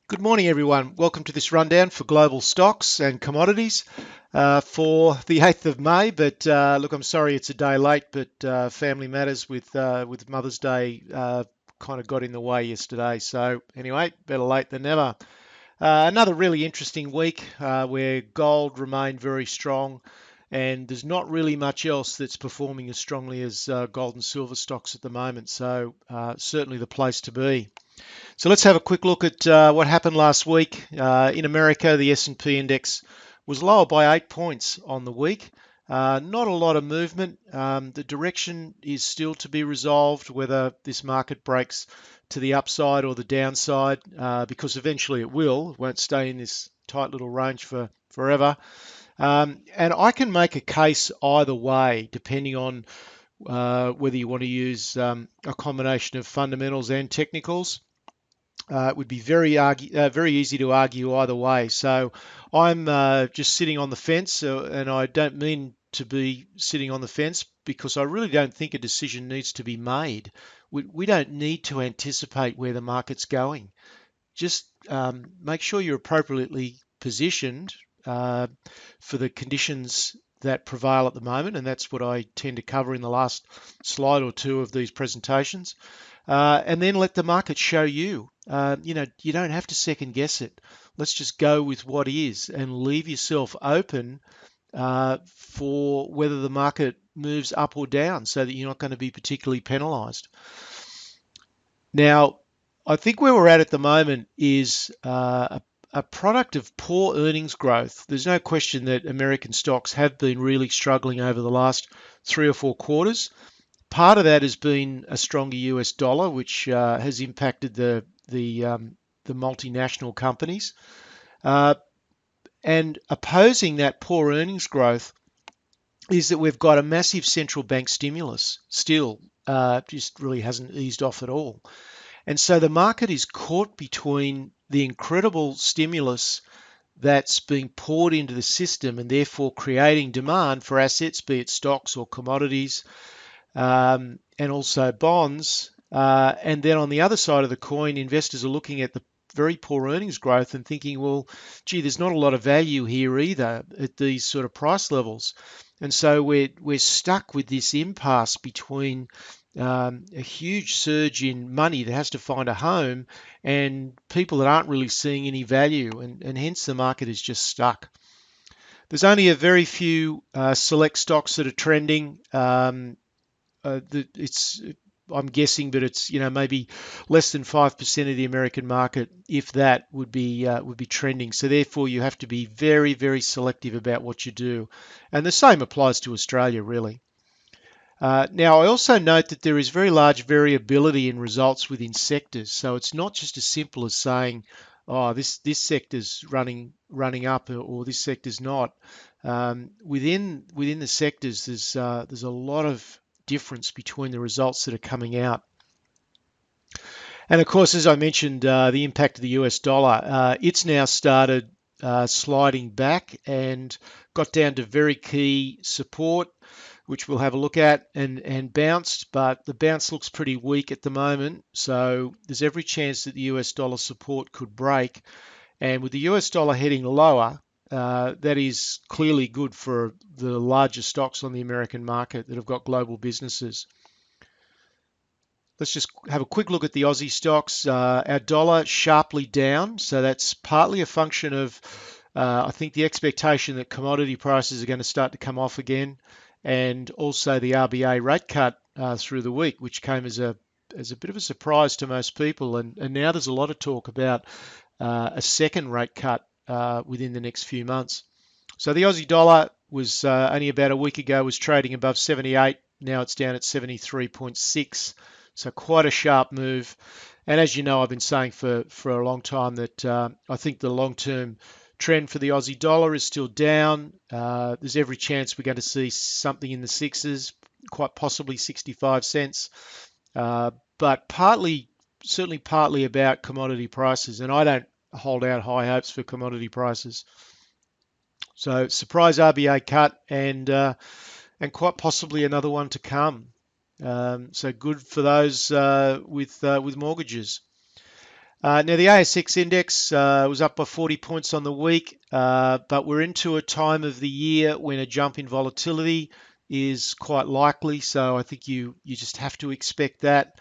Good morning, everyone. Welcome to this rundown for global stocks and commodities for the 8th of May. But look, I'm sorry it's a day late, but family matters with Mother's Day kind of got in the way yesterday. So anyway, better late than never. Another really interesting week where gold remained very strong, and there's not really much else that's performing as strongly as gold and silver stocks at the moment. So certainly the place to be. So let's have a quick look at what happened last week. In America, the S&P index was lower by 8 points on the week. Not a lot of movement. The direction is still to be resolved, whether this market breaks to the upside or the downside, because eventually it will. It won't stay in this tight little range for forever. And I can make a case either way, depending on whether you want to use a combination of fundamentals and technicals. It would be very easy to argue either way. So I'm just sitting on the fence, and I don't mean to be sitting on the fence because I really don't think a decision needs to be made. We don't need to anticipate where the market's going. Just make sure you're appropriately positioned uh, for the conditions that prevail at the moment, and that's what I tend to cover in the last slide or two of these presentations. And then let the market show you. You don't have to second guess it. Let's just go with what is and leave yourself open for whether the market moves up or down so that you're not going to be particularly penalized. Now, I think where we're at the moment is a product of poor earnings growth. There's no question that American stocks have been really struggling over the last 3 or 4 quarters. Part of that has been a stronger US dollar, which has impacted the multinational companies. Uh, and opposing that poor earnings growth is that we've got a massive central bank stimulus still, just really hasn't eased off at all. And so the market is caught between the incredible stimulus that's being poured into the system and therefore creating demand for assets, be it stocks or commodities, and also bonds. And then on the other side of the coin, investors are looking at the very poor earnings growth and thinking, well, gee, there's not a lot of value here either at these sort of price levels. And so we're stuck with this impasse between a huge surge in money that has to find a home and people that aren't really seeing any value, and hence the market is just stuck. There's only a very few select stocks that are trending. It's I'm guessing, but it's maybe less than 5% of the American market, if that, would be trending. So therefore, you have to be very, very selective about what you do, and the same applies to Australia, really. Now, I also note that there is very large variability in results within sectors. So it's not just as simple as saying, "Oh, this sector's running up," or "this sector's not." Within the sectors, there's a lot of difference between the results that are coming out. And of course, as I mentioned, the impact of the US dollar, it's now started sliding back and got down to very key support, which we'll have a look at, and bounced, but the bounce looks pretty weak at the moment. So there's every chance that the US dollar support could break. And with the US dollar heading lower, that is clearly good for the larger stocks on the American market that have got global businesses. Let's just have a quick look at the Aussie stocks. Our dollar sharply down, so that's partly a function of, I think, the expectation that commodity prices are going to start to come off again, and also the RBA rate cut through the week, which came as a bit of a surprise to most people. And now there's a lot of talk about a second rate cut within the next few months. So the Aussie dollar was only about a week ago was trading above 78. Now it's down at 73.6. So quite a sharp move. And as you know, I've been saying for a long time that I think the long-term trend for the Aussie dollar is still down. There's every chance we're going to see something in the sixes, quite possibly 65 cents. But certainly partly about commodity prices. And I don't hold out high hopes for commodity prices. So surprise RBA cut and quite possibly another one to come. So good for those with mortgages. Now the ASX index was up by 40 points on the week, but we're into a time of the year when a jump in volatility is quite likely. So I think you just have to expect that.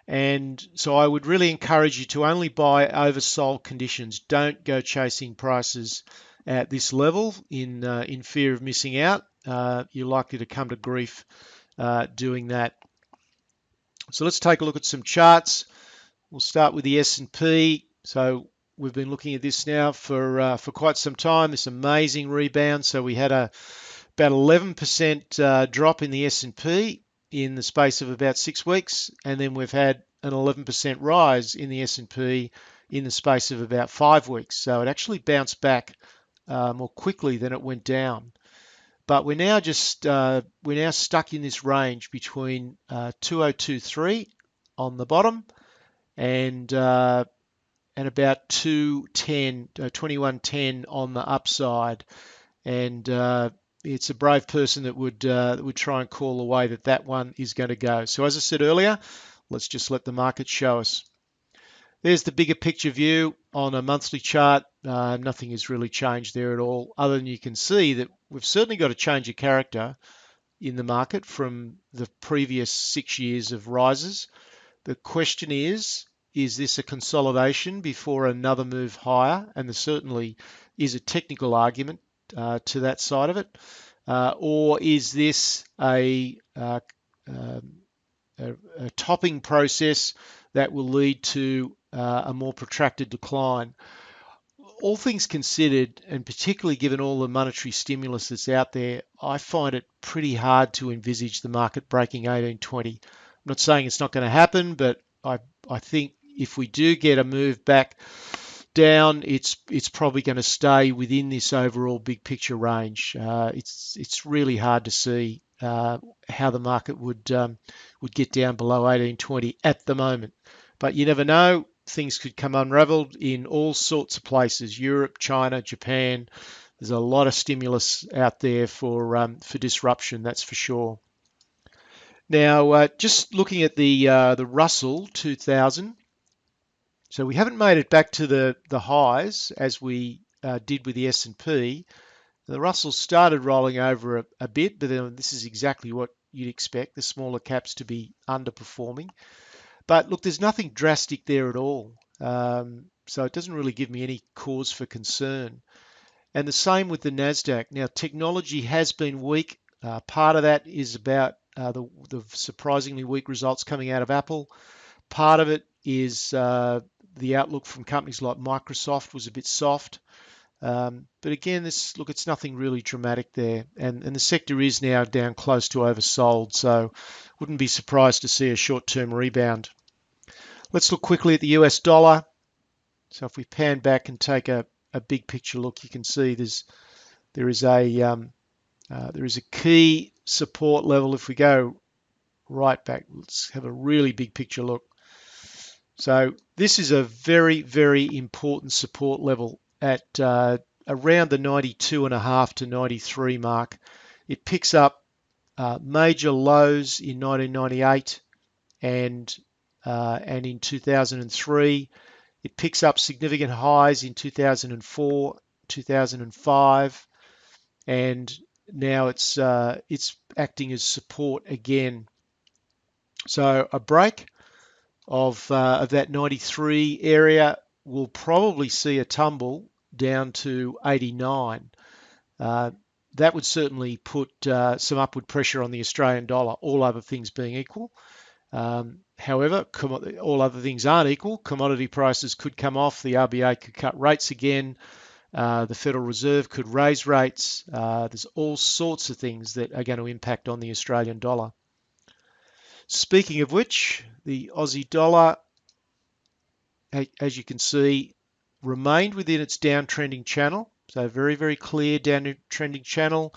And so I would really encourage you to only buy oversold conditions. Don't go chasing prices at this level in fear of missing out. You're likely to come to grief doing that. So let's take a look at some charts. We'll start with the S&P. So we've been looking at this now for quite some time. This amazing rebound. So we had about 11% drop in the S&P in the space of about 6 weeks, and then we've had an 11% rise in the S&P in the space of about 5 weeks. So it actually bounced back more quickly than it went down. But we're now stuck in this range between 2023 on the bottom and about 2110 on the upside. And it's a brave person that would try and call the way that one is going to go. So as I said earlier, let's just let the market show us. There's the bigger picture view on a monthly chart. Nothing has really changed there at all, other than you can see that we've certainly got a change of character in the market from the previous 6 years of rises. The question is this a consolidation before another move higher? And there certainly is a technical argument to that side of it. Or is this a topping process that will lead to a more protracted decline? All things considered, and particularly given all the monetary stimulus that's out there, I find it pretty hard to envisage the market breaking 1820. I'm not saying it's not going to happen, but I think if we do get a move back down, it's probably going to stay within this overall big picture range. It's really hard to see how the market would get down below 1820 at the moment. But you never know. Things could come unraveled in all sorts of places: Europe, China, Japan. There's a lot of stimulus out there for disruption, that's for sure. Now, just looking at the Russell 2000. So we haven't made it back to the highs as we did with the S&P. The Russell started rolling over a bit, but then this is exactly what you'd expect, the smaller caps to be underperforming. But look, there's nothing drastic there at all. So it doesn't really give me any cause for concern. And the same with the NASDAQ. Now, technology has been weak. Part of that is about the surprisingly weak results coming out of Apple. Part of it is the outlook from companies like Microsoft was a bit soft. But again, it's nothing really dramatic there. And the sector is now down close to oversold. So wouldn't be surprised to see a short-term rebound. Let's look quickly at the US dollar. So if we pan back and take a big picture look, you can see there is a key support level. If we go right back, let's have a really big picture look. So this is a very, very important support level at around the 92.5 to 93 mark. It picks up major lows in 1998 and in 2003. It picks up significant highs in 2004, 2005, and now it's acting as support again. So a break of that 93 area will probably see a tumble down to 89. That would certainly put some upward pressure on the Australian dollar, all other things being equal. However, all other things aren't equal. Commodity prices could come off. The RBA could cut rates again. The Federal Reserve could raise rates. There's all sorts of things that are going to impact on the Australian dollar. Speaking of which, the Aussie dollar, as you can see, remained within its downtrending channel. So very, very clear downtrending channel.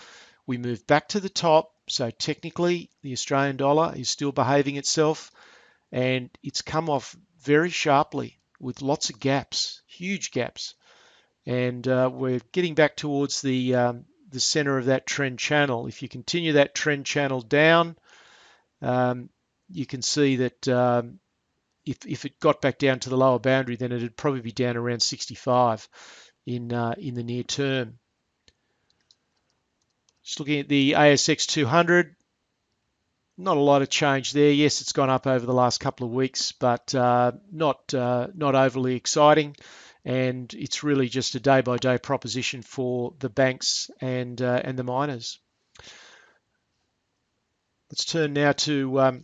We moved back to the top. So technically, the Australian dollar is still behaving itself, and it's come off very sharply with lots of gaps, huge gaps. And we're getting back towards the center of that trend channel. If you continue that trend channel down, you can see that if it got back down to the lower boundary, then it'd probably be down around 65 in the near term. Just looking at the ASX 200, not a lot of change there. Yes, it's gone up over the last couple of weeks, but not overly exciting. And it's really just a day-by-day proposition for the banks and the miners. Let's turn now to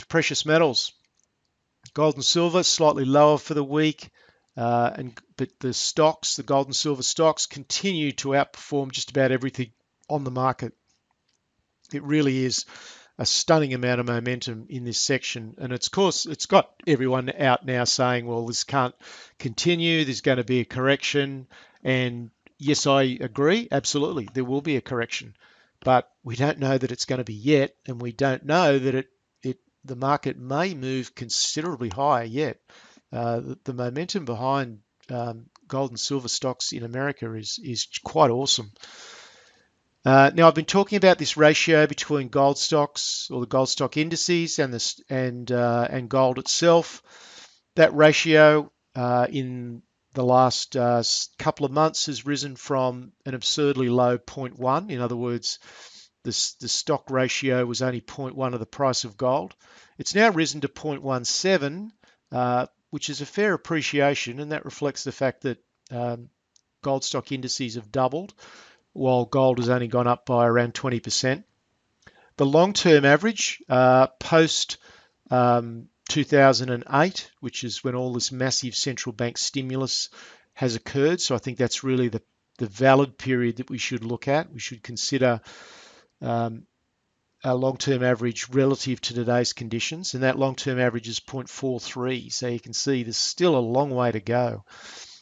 precious metals. Gold and silver slightly lower for the week, but the gold and silver stocks, continue to outperform just about everything on the market. It really is a stunning amount of momentum in this section, and it's got everyone out now saying, well, this can't continue, there's going to be a correction. And yes, I agree, absolutely, there will be a correction, but we don't know that it's going to be yet, and we don't know that the market may move considerably higher yet. The momentum behind gold and silver stocks in America is quite awesome. Now, I've been talking about this ratio between gold stocks, or the gold stock indices, and gold itself. That ratio in the last couple of months has risen from an absurdly low 0.1. In other words, the stock ratio was only 0.1 of the price of gold. It's now risen to 0.17, which is a fair appreciation, and that reflects the fact that gold stock indices have doubled, while gold has only gone up by around 20%. The long-term average post 2008, which is when all this massive central bank stimulus has occurred, so I think that's really the valid period that we should look at. We should consider a long-term average relative to today's conditions, and that long-term average is 0.43. So you can see there's still a long way to go.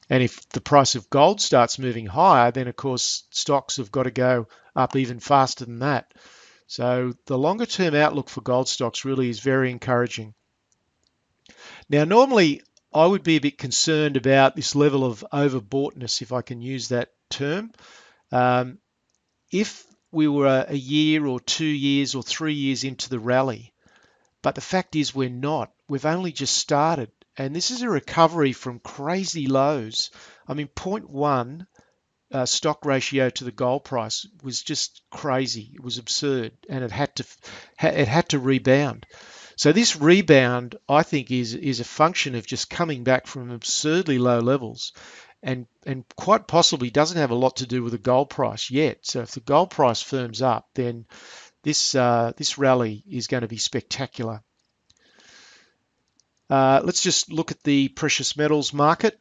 And if the price of gold starts moving higher, then of course stocks have got to go up even faster than that. So the longer-term outlook for gold stocks really is very encouraging. Now, normally I would be a bit concerned about this level of overboughtness, if I can use that term. If we were a year or 2 years or 3 years into the rally, but the fact is we're not. We've only just started, and this is a recovery from crazy lows. I mean, 0.1 stock ratio to the gold price was just crazy. It was absurd, and it had to rebound. So this rebound, I think, is a function of just coming back from absurdly low levels, and quite possibly doesn't have a lot to do with the gold price yet. So if the gold price firms up, then this rally is going to be spectacular. Let's just look at the precious metals market.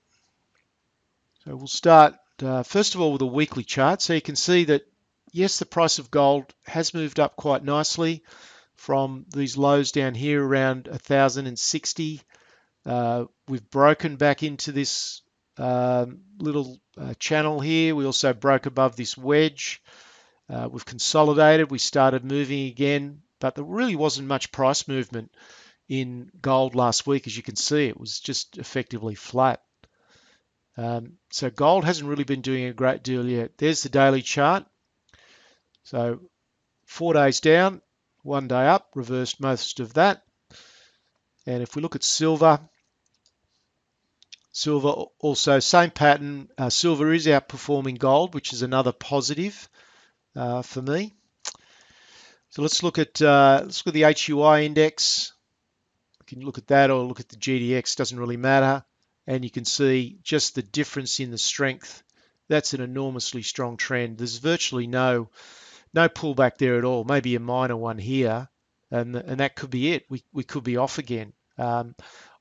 So we'll start first of all with a weekly chart. So you can see that yes, the price of gold has moved up quite nicely from these lows down here around 1,060. We've broken back into this little channel here. We also broke above this wedge. We've consolidated. We started moving again, but there really wasn't much price movement in gold last week. As you can see, it was just effectively flat. So gold hasn't really been doing a great deal yet. There's the daily chart. So 4 days down, 1 day up, reversed most of that. And if we look at silver, silver also same pattern. Silver is outperforming gold, which is another positive for me. So let's look at the HUI index. We can look at that or look at the GDX. Doesn't really matter. And you can see just the difference in the strength. That's an enormously strong trend. There's virtually no pullback there at all. Maybe a minor one here, and that could be it. We could be off again. I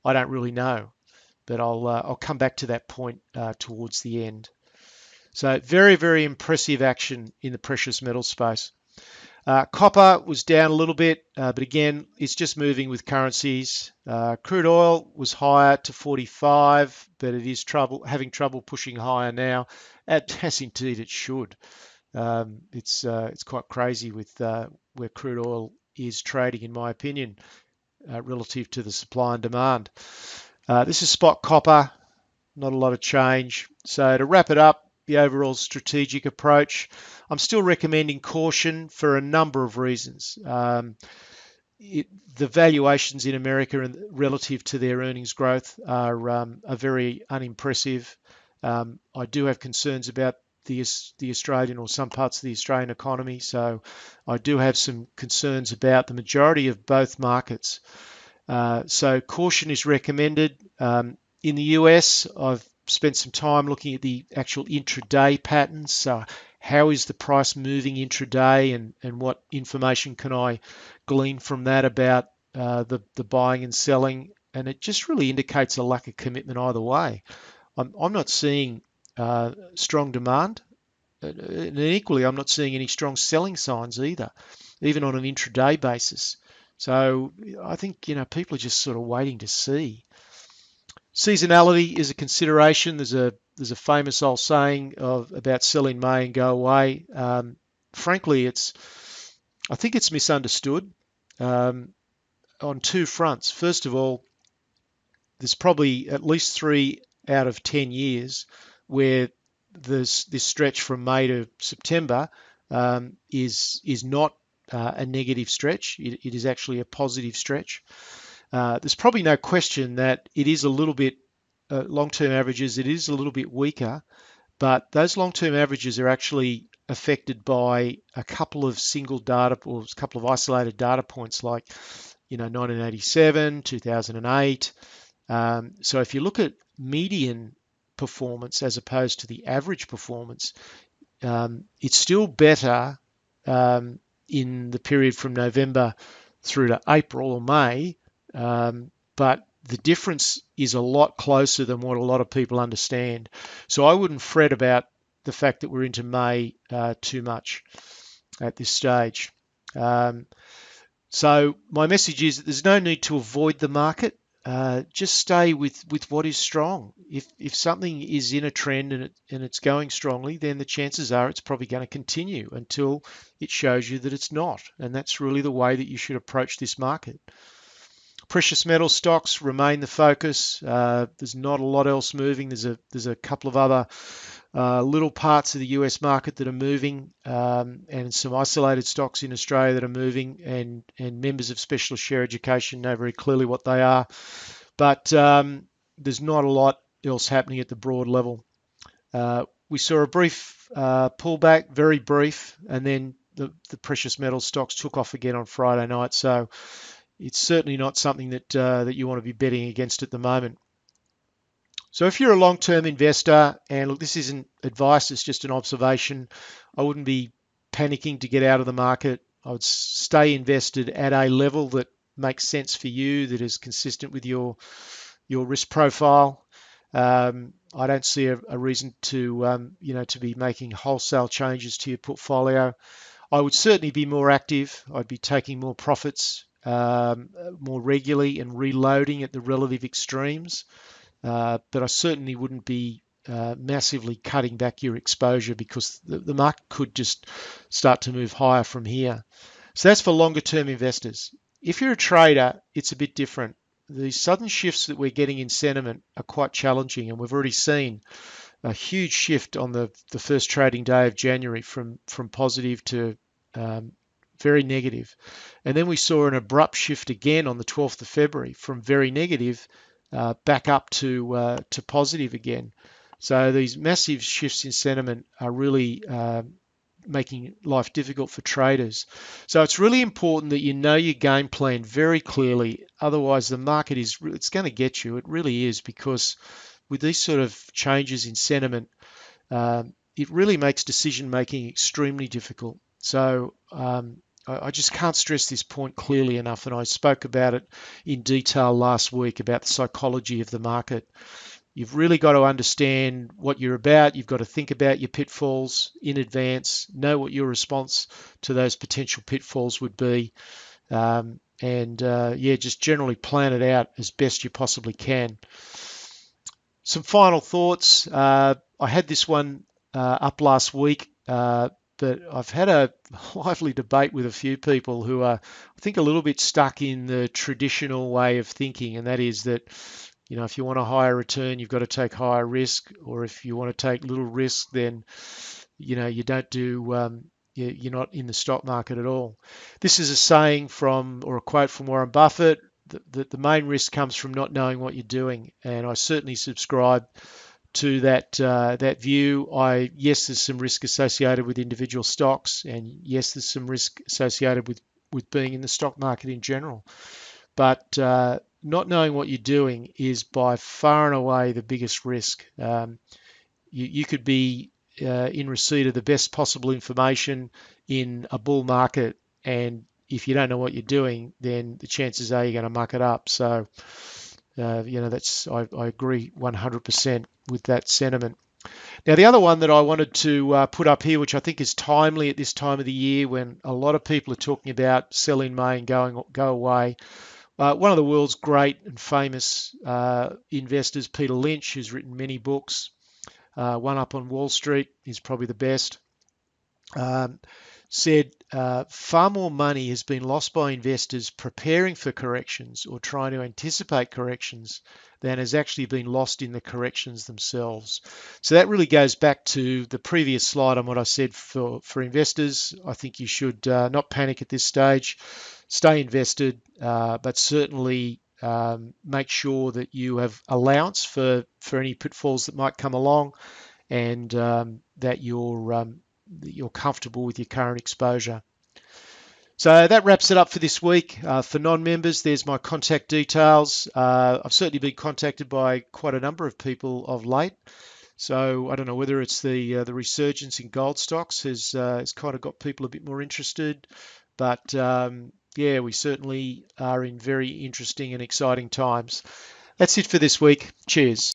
don't really know, but I'll come back to that point towards the end. So very, very impressive action in the precious metal space. Copper was down a little bit, but again, it's just moving with currencies. Crude oil was higher to 45, but it is having trouble pushing higher now, as indeed it should. It's quite crazy with where crude oil is trading, in my opinion, relative to the supply and demand. This is spot copper, not a lot of change. So to wrap it up, the overall strategic approach, I'm still recommending caution for a number of reasons. the valuations in America and relative to their earnings growth are very unimpressive. I do have concerns about the Australian or some parts of the Australian economy, so I do have some concerns about the majority of both markets. So caution is recommended. In the US, I've spent some time looking at the actual intraday patterns. So how is the price moving intraday, and what information can I glean from that about the buying and selling? And it just really indicates a lack of commitment either way. I'm not seeing strong demand, and equally, I'm not seeing any strong selling signs either, even on an intraday basis. So I think people are just sort of waiting to see. Seasonality is a consideration. There's a famous old saying about sell in May and go away. Frankly, I think it's misunderstood on two fronts. First of all, there's probably at least 3 out of 10 years where this stretch from May to September is not a negative stretch. It is actually a positive stretch. There's probably no question that it is a little bit long-term averages. It is a little bit weaker, but those long-term averages are actually affected by a couple of single data or a couple of isolated data points, like 1987, 2008. So if you look at median performance as opposed to the average performance, it's still better in the period from November through to April or May, but the difference is a lot closer than what a lot of people understand. So I wouldn't fret about the fact that we're into May too much at this stage. So my message is that there's no need to avoid the market. Just stay with what is strong. If something is in a trend and it's going strongly, then the chances are it's probably going to continue until it shows you that it's not. And that's really the way that you should approach this market. Precious metal stocks remain the focus. There's not a lot else moving. There's a couple of other little parts of the US market that are moving, and some isolated stocks in Australia that are moving, and members of specialist share education know very clearly what they are. But there's not a lot else happening at the broad level. We saw a brief pullback, very brief, and then the precious metal stocks took off again on Friday night. So it's certainly not something that you want to be betting against at the moment. So if you're a long-term investor, and look, this isn't advice, it's just an observation, I wouldn't be panicking to get out of the market. I would stay invested at a level that makes sense for you, that is consistent with your risk profile. I don't see a reason to to be making wholesale changes to your portfolio. I would certainly be more active. I'd be taking more profits more regularly and reloading at the relative extremes. But I certainly wouldn't be massively cutting back your exposure, because the market could just start to move higher from here. So that's for longer term investors. If you're a trader, it's a bit different. The sudden shifts that we're getting in sentiment are quite challenging, and we've already seen a huge shift on the first trading day of January from positive to very negative. And then we saw an abrupt shift again on the 12th of February from very negative back up to positive again. So these massive shifts in sentiment are really making life difficult for traders. So it's really important that you know your game plan very clearly. Otherwise, the market it's going to get you. It really is, because with these sort of changes in sentiment, it really makes decision making extremely difficult. So I just can't stress this point clearly enough, and I spoke about it in detail last week about the psychology of the market. You've really got to understand what you're about. You've got to think about your pitfalls in advance, know what your response to those potential pitfalls would be, just generally plan it out as best you possibly can. Some final thoughts. I had this one up last week, but I've had a lively debate with a few people who are, I think, a little bit stuck in the traditional way of thinking, and that is that, if you want a higher return, you've got to take higher risk, or if you want to take little risk, then, you don't do you're not in the stock market at all. This is a saying from, or a quote from Warren Buffett, that the main risk comes from not knowing what you're doing, and I certainly subscribe to that view. Yes, there's some risk associated with individual stocks, and yes, there's some risk associated with being in the stock market in general. But not knowing what you're doing is by far and away the biggest risk. You could be in receipt of the best possible information in a bull market, and if you don't know what you're doing, then the chances are you're going to muck it up. So, that's I agree 100% with that sentiment. Now, the other one that I wanted to put up here, which I think is timely at this time of the year when a lot of people are talking about sell in May and go away. One of the world's great and famous investors, Peter Lynch, who's written many books. One Up on Wall Street is probably the best. Said far more money has been lost by investors preparing for corrections or trying to anticipate corrections than has actually been lost in the corrections themselves. So that really goes back to the previous slide on what I said for investors. I think you should not panic at this stage, stay invested, but certainly make sure that you have allowance for any pitfalls that might come along, and that you're comfortable with your current exposure. So that wraps it up for this week. For non-members, there's my contact details. I've certainly been contacted by quite a number of people of late. So I don't know whether it's the resurgence in gold stocks has kind of got people a bit more interested, but yeah, we certainly are in very interesting and exciting times. That's it for this week. Cheers.